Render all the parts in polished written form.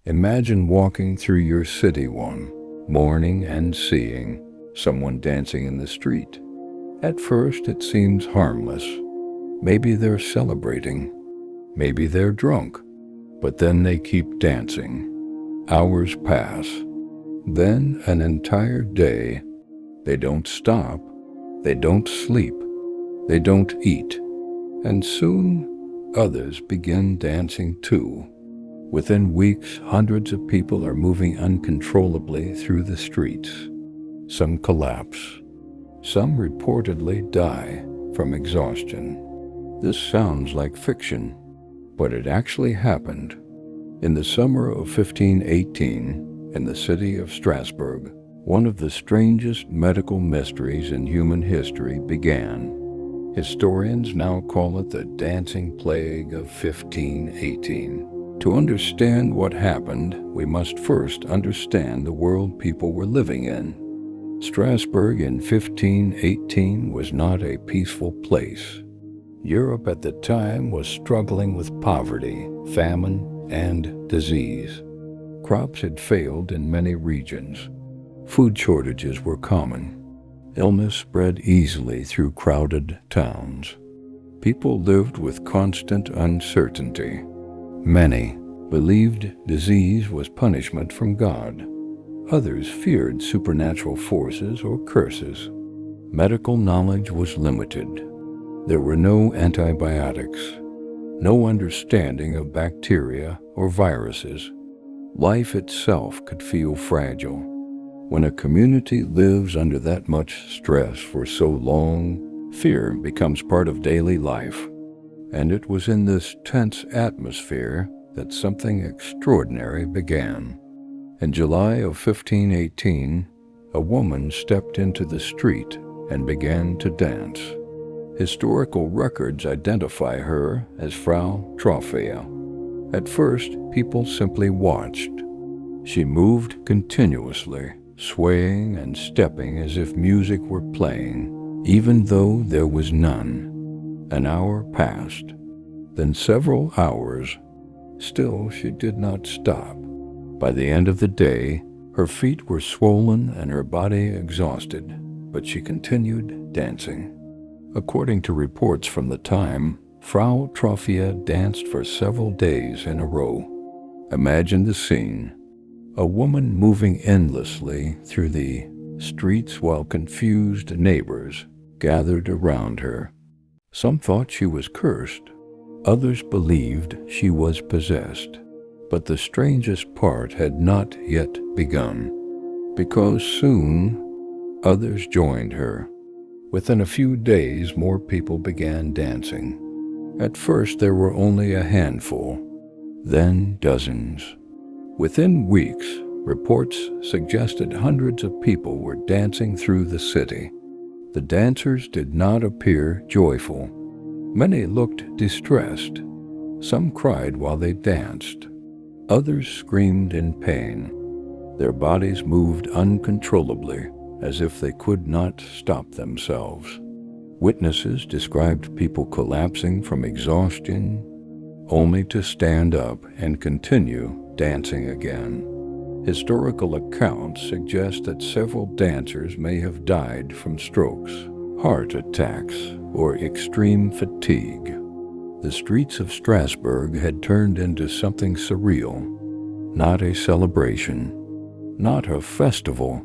Imagine walking through your city one morning and seeing someone dancing in the street. At first it seems harmless. Maybe they're celebrating. Maybe they're drunk. But then they keep dancing. Hours pass. Then an entire day. They don't stop. They don't sleep. They don't eat. And soon others begin dancing too. Within weeks, hundreds of people are moving uncontrollably through the streets. Some collapse. Some reportedly die from exhaustion. This sounds like fiction, but it actually happened. In the summer of 1518, in the city of Strasbourg, one of the strangest medical mysteries in human history began. Historians now call it the dancing plague of 1518. To understand what happened, we must first understand the world people were living in. Strasbourg in 1518 was not a peaceful place. Europe at the time was struggling with poverty, famine, and disease. Crops had failed in many regions. Food shortages were common. Illness spread easily through crowded towns. People lived with constant uncertainty. Many believed disease was punishment from God. Others feared supernatural forces or curses. Medical knowledge was limited. There were no antibiotics, no understanding of bacteria or viruses. Life itself could feel fragile. When a community lives under that much stress for so long, fear becomes part of daily life. And it was in this tense atmosphere that something extraordinary began. In July of 1518, a woman stepped into the street and began to dance. Historical records identify her as Frau Trophea. At first, people simply watched. She moved continuously, swaying and stepping as if music were playing, even though there was none. An hour passed, then several hours. Still, she did not stop. By the end of the day, her feet were swollen and her body exhausted, but she continued dancing. According to reports from the time, Frau Trophea danced for several days in a row. Imagine the scene. A woman moving endlessly through the streets while confused neighbors gathered around her. Some thought she was cursed. Others believed she was possessed. But the strangest part had not yet begun, because soon others joined her. Within a few days, more people began dancing. At first, there were only a handful, then dozens. Within weeks, reports suggested hundreds of people were dancing through the city. The dancers did not appear joyful. Many looked distressed. Some cried while they danced. Others screamed in pain. Their bodies moved uncontrollably, as if they could not stop themselves. Witnesses described people collapsing from exhaustion, only to stand up and continue dancing again. Historical accounts suggest that several dancers may have died from strokes, heart attacks, or extreme fatigue. The streets of Strasbourg had turned into something surreal, not a celebration, not a festival,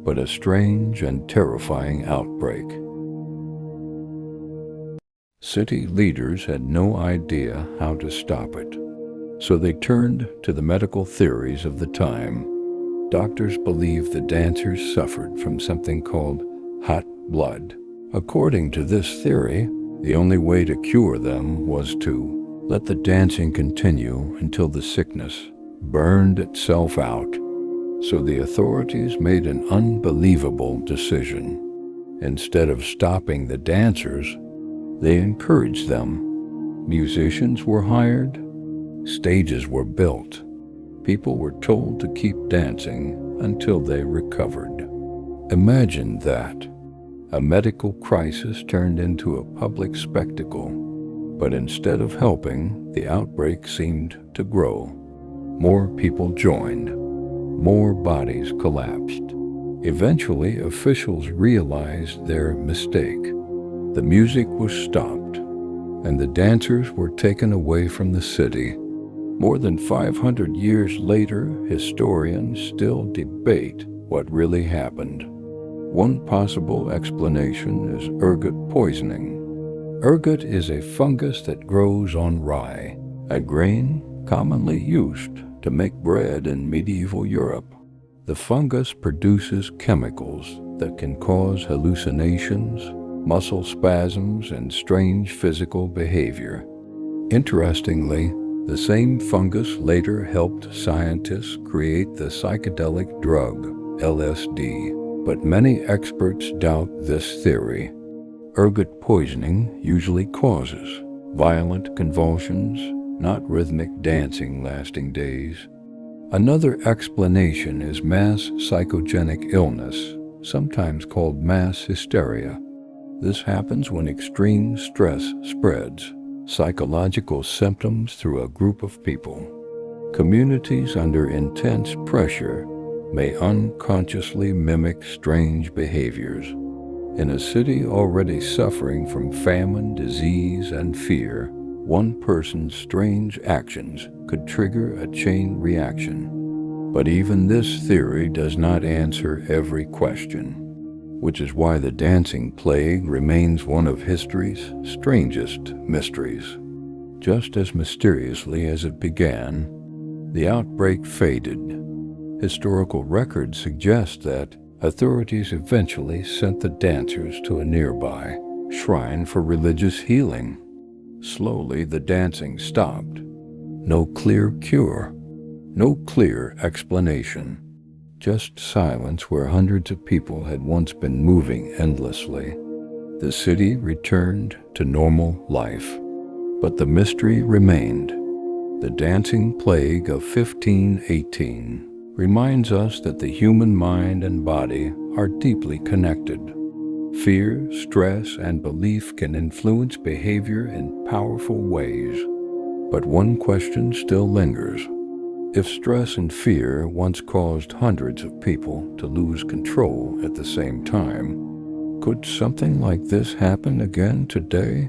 but a strange and terrifying outbreak. City leaders had no idea how to stop it, so they turned to the medical theories of the time. Doctors believed the dancers suffered from something called hot blood. According to this theory, the only way to cure them was to let the dancing continue until the sickness burned itself out. So the authorities made an unbelievable decision. Instead of stopping the dancers, they encouraged them. Musicians were hired, stages were built. People were told to keep dancing until they recovered. Imagine that. A medical crisis turned into a public spectacle. But instead of helping, the outbreak seemed to grow. More people joined. More bodies collapsed. Eventually, officials realized their mistake. The music was stopped, and the dancers were taken away from the city. More than 500 years later, historians still debate what really happened. One possible explanation is ergot poisoning. Ergot is a fungus that grows on rye, a grain commonly used to make bread in medieval Europe. The fungus produces chemicals that can cause hallucinations, muscle spasms, and strange physical behavior. Interestingly, the same fungus later helped scientists create the psychedelic drug LSD, but many experts doubt this theory. Ergot poisoning usually causes violent convulsions, not rhythmic dancing lasting days. Another explanation is mass psychogenic illness, sometimes called mass hysteria. This happens when extreme stress spreads psychological symptoms through a group of people. Communities under intense pressure may unconsciously mimic strange behaviors. In a city already suffering from famine, disease, and fear, one person's strange actions could trigger a chain reaction. But even this theory does not answer every question, which is why the dancing plague remains one of history's strangest mysteries. Just as mysteriously as it began, the outbreak faded. Historical records suggest that authorities eventually sent the dancers to a nearby shrine for religious healing. Slowly, the dancing stopped. No clear cure, no clear explanation. Just silence where hundreds of people had once been moving endlessly. The city returned to normal life, but the mystery remained. The dancing plague of 1518 reminds us that the human mind and body are deeply connected. Fear, stress, and belief can influence behavior in powerful ways. But one question still lingers. If stress and fear once caused hundreds of people to lose control at the same time, could something like this happen again today?